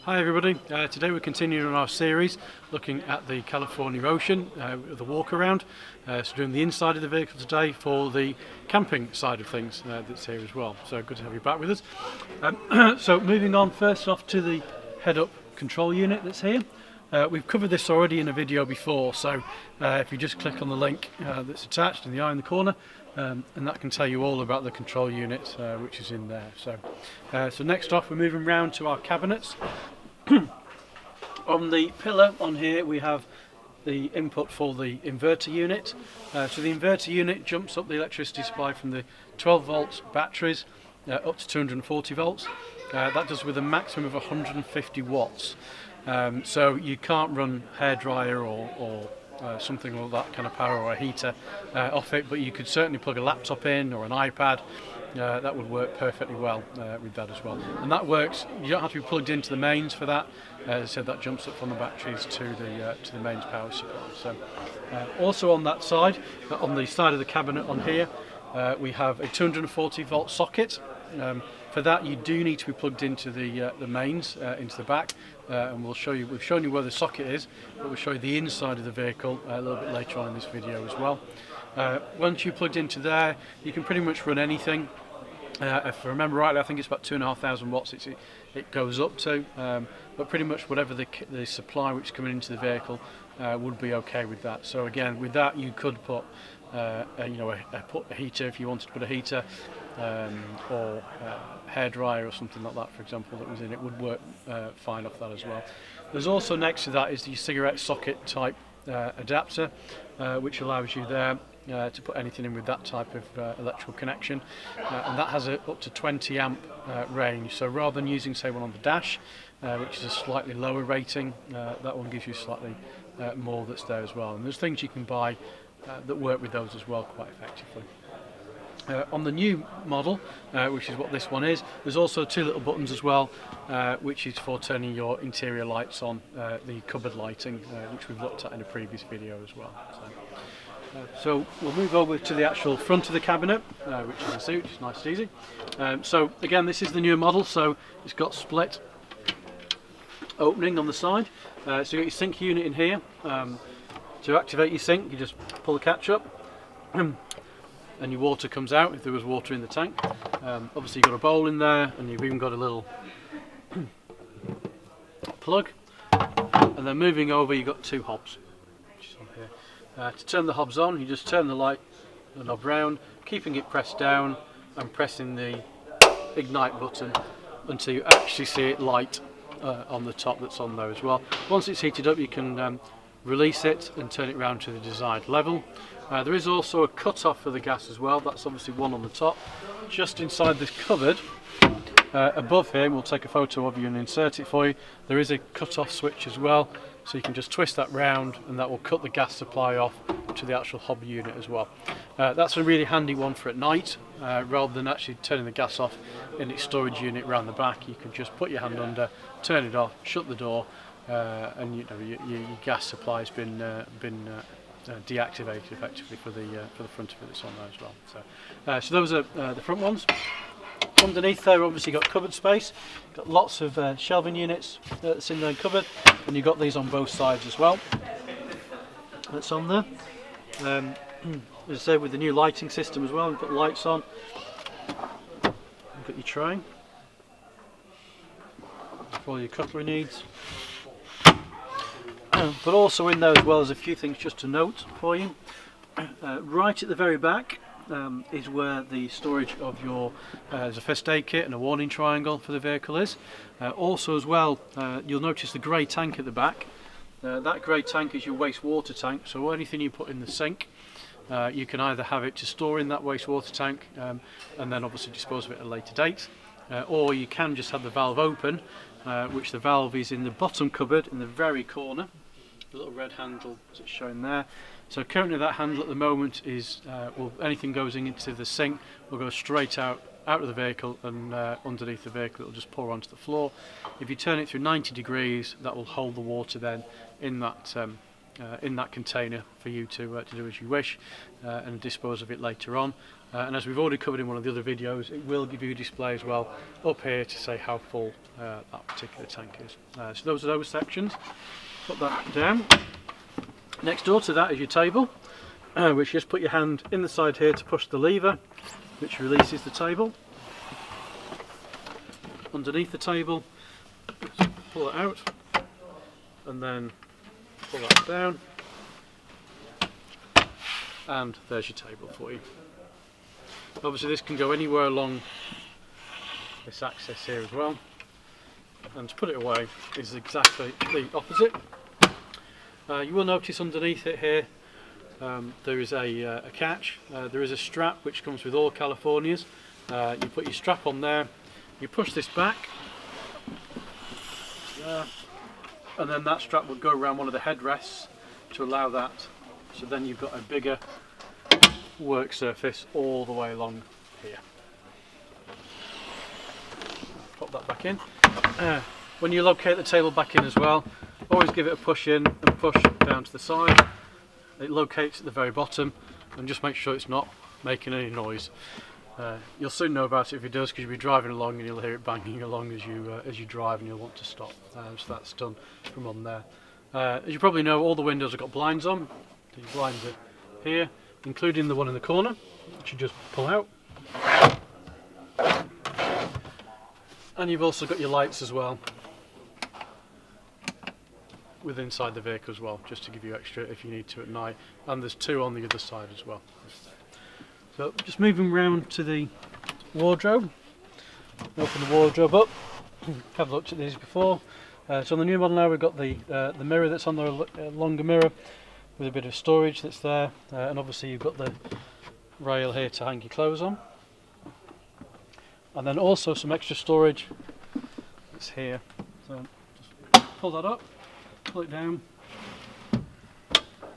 Hi everybody, today we're continuing on our series looking at the California Ocean, the walk around. So doing the inside of the vehicle today for the camping side of things that's here as well. So good to have you back with us. So moving on first off to the head-up control unit that's here. We've covered this already in a video before, so if you just click on the link that's attached in the eye in the corner, and that can tell you all about the control unit which is in there. So next off we're moving round to our cabinets. On the pillar on here we have the input for the inverter unit. So the inverter unit jumps up the electricity supply from the 12 volts batteries up to 240 volts. That does with a maximum of 150 watts. So you can't run hairdryer or something like that kind of power, or a heater off it, but you could certainly plug a laptop in or an iPad. That would work perfectly well with that as well. And that works, you don't have to be plugged into the mains for that. As I said, that jumps up from the batteries to the mains power supply. So also on that side, on the side of the cabinet on here, we have a 240 volt socket. For that you do need to be plugged into the mains, into the back, and we've shown you where the socket is, but we'll show you the inside of the vehicle a little bit later on in this video as well. Once you're plugged into there, you can pretty much run anything. If I remember rightly, I think it's about 2,500 watts it goes up to, but pretty much whatever the supply which is coming into the vehicle would be okay with that. So again, with that you could put put a heater if you wanted to put a heater, or hairdryer or something like that, for example, that was in it, would work fine off that as well. There's also next to that is the cigarette socket type adapter, which allows you there to put anything in with that type of electrical connection, and that has up to 20 amp range. So rather than using, say, one on the dash, which is a slightly lower rating, that one gives you slightly more that's there as well. And there's things you can buy that work with those as well quite effectively. On the new model, which is what this one is, there's also two little buttons as well, which is for turning your interior lights on, the cupboard lighting, which we've looked at in a previous video as well. So we'll move over to the actual front of the cabinet, which you can see, which is nice and easy. So again, this is the newer model, so it's got split opening on the side. So you've got your sink unit in here. To activate your sink, you just pull the catch up and your water comes out if there was water in the tank. Obviously you've got a bowl in there, and you've even got a little plug. And then moving over, you've got two hobs, which is on here. To turn the hobs on, you just turn the knob round, keeping it pressed down and pressing the ignite button until you actually see it light on the top that's on there as well. Once it's heated up, you can release it and turn it round to the desired level. There is also a cut-off for the gas as well. That's obviously one on the top. Just inside this cupboard, above here, we'll take a photo of you and insert it for you, there is a cut-off switch as well, so you can just twist that round and that will cut the gas supply off to the actual hob unit as well. That's a really handy one for at night, rather than actually turning the gas off in its storage unit around the back. You can just put your hand under, turn it off, shut the door, and your gas supply has been deactivated effectively for the front of it that's on there as well. So those are the front ones. Underneath there, obviously got cupboard space. Got lots of shelving units that's in the cupboard, and you've got these on both sides as well. That's on there. As I said, with the new lighting system as well, we've got lights on. You've got your tray for all your cutlery needs. But also in there as well, there's a few things just to note for you. Right at the very back is where the storage of your there's a first aid kit and a warning triangle for the vehicle is. Also as well, you'll notice the grey tank at the back. That grey tank is your wastewater tank, so anything you put in the sink, you can either have it to store in that wastewater tank and then obviously dispose of it at a later date, or you can just have the valve open, which the valve is in the bottom cupboard in the very corner. The little red handle that's shown there. So currently that handle at the moment is, anything goes into the sink will go straight out of the vehicle, and underneath the vehicle it will just pour onto the floor. If you turn it through 90 degrees, that will hold the water then in that in that container for you to do as you wish and dispose of it later on. And as we've already covered in one of the other videos, it will give you a display as well up here to say how full that particular tank is. So those are those sections. Put that down. Next door to that is your table, which you just put your hand in the side here to push the lever, which releases the table. Underneath the table, pull it out, and then pull that down, and there's your table for you. Obviously this can go anywhere along this axis here as well, and to put it away is exactly the opposite. You will notice underneath it here there is a catch. There is a strap which comes with all Californias. You put your strap on there, you push this back, and then that strap would go around one of the headrests to allow that, so then you've got a bigger work surface all the way along here. Pop that back in. When you locate the table back in as well, always give it a push in and push down to the side. It locates at the very bottom, and just make sure it's not making any noise. You'll soon know about it if it does, because you'll be driving along and you'll hear it banging along as you drive, and you'll want to stop. So that's done from on there. As you probably know, all the windows have got blinds on. The blinds are here, including the one in the corner, which you just pull out. And you've also got your lights as well with inside the vehicle as well, just to give you extra if you need to at night. And there's two on the other side as well. So just moving round to the wardrobe. Open the wardrobe up. Have looked at these before. So on the new model now we've got the mirror that's on there, a longer mirror with a bit of storage that's there, and obviously you've got the rail here to hang your clothes on, and then also some extra storage that's here. So just pull that up, pull it down,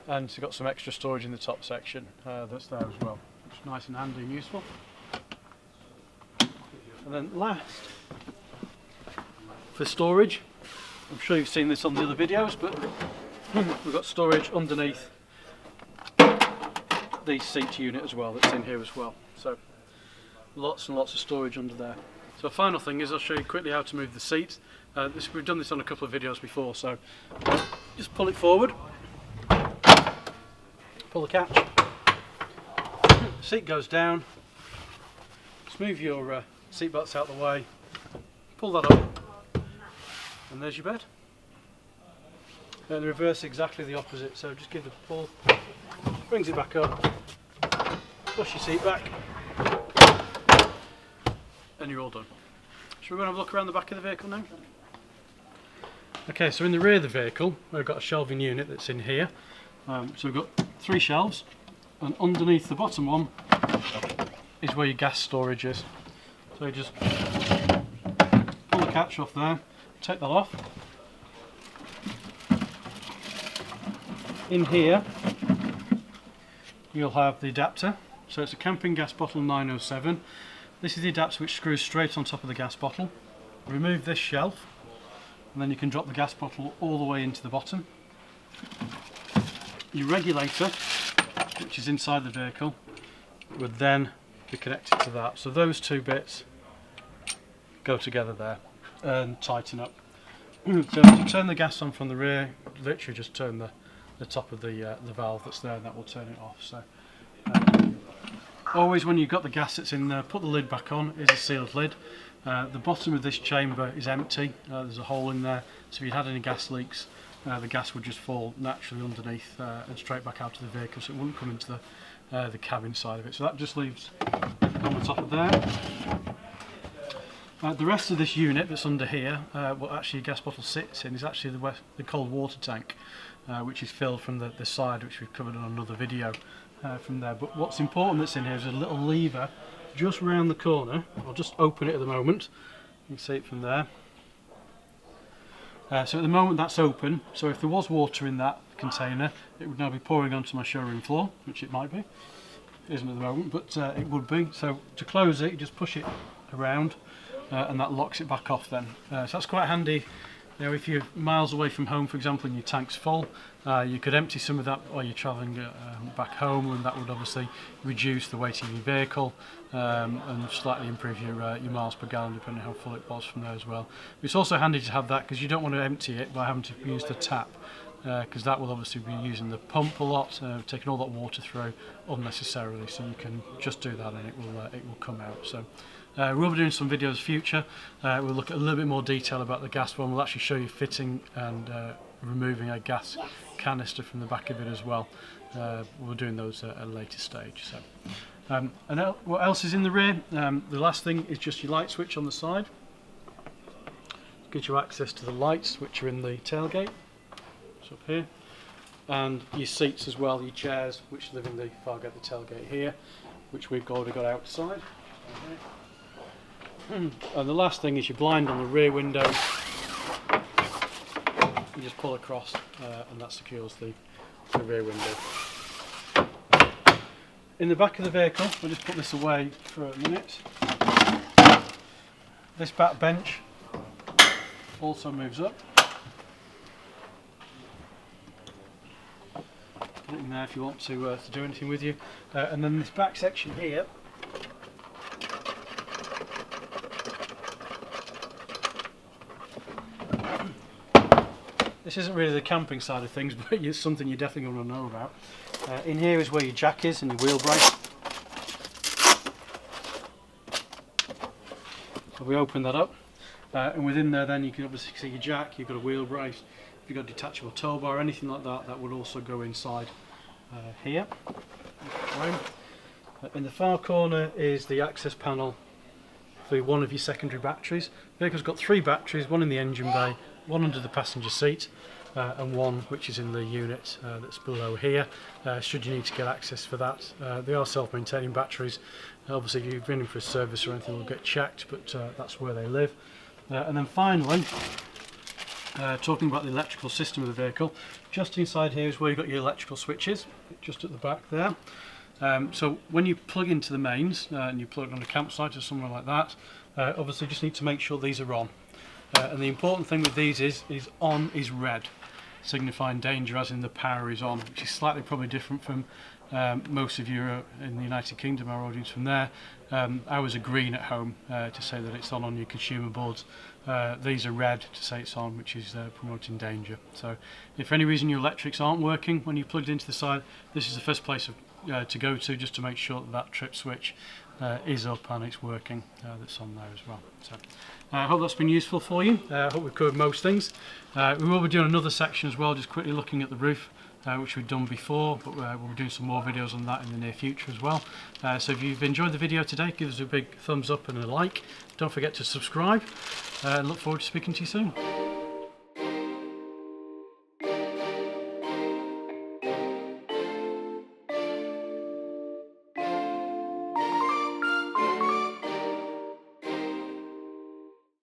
and you've got some extra storage in the top section that's there as well. It's nice and handy and useful. And then last, for storage, I'm sure you've seen this on the other videos, but we've got storage underneath the seat unit as well, that's in here as well. So lots and lots of storage under there. So the final thing is I'll show you quickly how to move the seat. We've done this on a couple of videos before, so just pull it forward, pull the catch, seat goes down, just move your seat belts out of the way, pull that up, and there's your bed. And the reverse exactly the opposite, so just give it a pull, brings it back up, push your seat back, and you're all done. Shall we go and have a look around the back of the vehicle now? Okay, so in the rear of the vehicle we've got a shelving unit that's in here. So we've got 3 shelves, and underneath the bottom one is where your gas storage is. So you just pull the catch off there, take that off. In here you'll have the adapter, so it's a camping gas bottle 907. This is the adapter which screws straight on top of the gas bottle. Remove this shelf, and then you can drop the gas bottle all the way into the bottom. Your regulator, which is inside the vehicle, would then be connected to that. So those two bits go together there and tighten up. So to turn the gas on from the rear, literally just turn the top of the valve that's there, and that will turn it off. So always when you've got the gas that's in there, put the lid back on. It's a sealed lid. The bottom of this chamber is empty. There's a hole in there, so if you had any gas leaks, the gas would just fall naturally underneath and straight back out to the vehicle, so it wouldn't come into the cabin side of it. So that just leaves on the top of there. The rest of this unit that's under here, what actually a gas bottle sits in, is actually the cold water tank, which is filled from the side, which we've covered on another video from there. But what's important that's in here is a little lever just round the corner. I'll just open it at the moment. You can see it from there. So at the moment that's open, so if there was water in that container, it would now be pouring onto my showroom floor, which it might be. It isn't at the moment, but it would be. So to close it, you just push it around, and that locks it back off then. So that's quite handy Now if you're miles away from home, for example, and your tank's full, you could empty some of that while you're travelling back home, and that would obviously reduce the weight of your vehicle and slightly improve your miles per gallon, depending on how full it was from there as well. It's also handy to have that because you don't want to empty it by having to use the tap, because that will obviously be using the pump a lot, taking all that water through unnecessarily. So you can just do that and it will come out. So we'll be doing some videos in future. We'll look at a little bit more detail about the gas one. We'll actually show you fitting and removing a gas canister from the back of it as well. We're doing those at a later stage. So, and what else is in the rear? The last thing is just your light switch on the side. Gives you access to the lights which are in the tailgate. It's up here. And your seats as well, your chairs, which live in the Fargate, the tailgate here, which we've already got outside. And the last thing is your blind on the rear window. You just pull across and that secures the rear window. In the back of the vehicle, we'll just put this away for a minute. This back bench also moves up. Put it in there if you want to do anything with you. And then this back section here, this isn't really the camping side of things, but it's something you definitely want to know about. In here is where your jack is and your wheel brace. So we open that up, and within there then you can obviously see your jack, you've got a wheel brace, if you've got a detachable tow bar, anything like that, that would also go inside here. In the far corner is the access panel for one of your secondary batteries. The vehicle's got 3 batteries, one in the engine bay, one under the passenger seat, and one which is in the unit that's below here, should you need to get access for that. They are self-maintaining batteries. Obviously if you've been in for a service or anything, will get checked, but that's where they live. And then finally, talking about the electrical system of the vehicle, just inside here is where you've got your electrical switches, just at the back there. So when you plug into the mains and you plug on a campsite or somewhere like that, obviously you just need to make sure these are on. And the important thing with these is on is red, signifying danger, as in the power is on, which is slightly probably different from most of you in the United Kingdom, our audience from there. Ours are green at home to say that it's on your consumer boards. These are red to say it's on, which is promoting danger. So if for any reason your electrics aren't working when you plugged into the side, this is the first place to go to, just to make sure that that trip switch is up and it's working. That's on there as well. So I hope that's been useful for you. I hope we've covered most things. We will be doing another section as well, just quickly looking at the roof, which we've done before, but we'll be doing some more videos on that in the near future as well. So if you've enjoyed the video today, give us a big thumbs up and a like. Don't forget to subscribe, and look forward to speaking to you soon.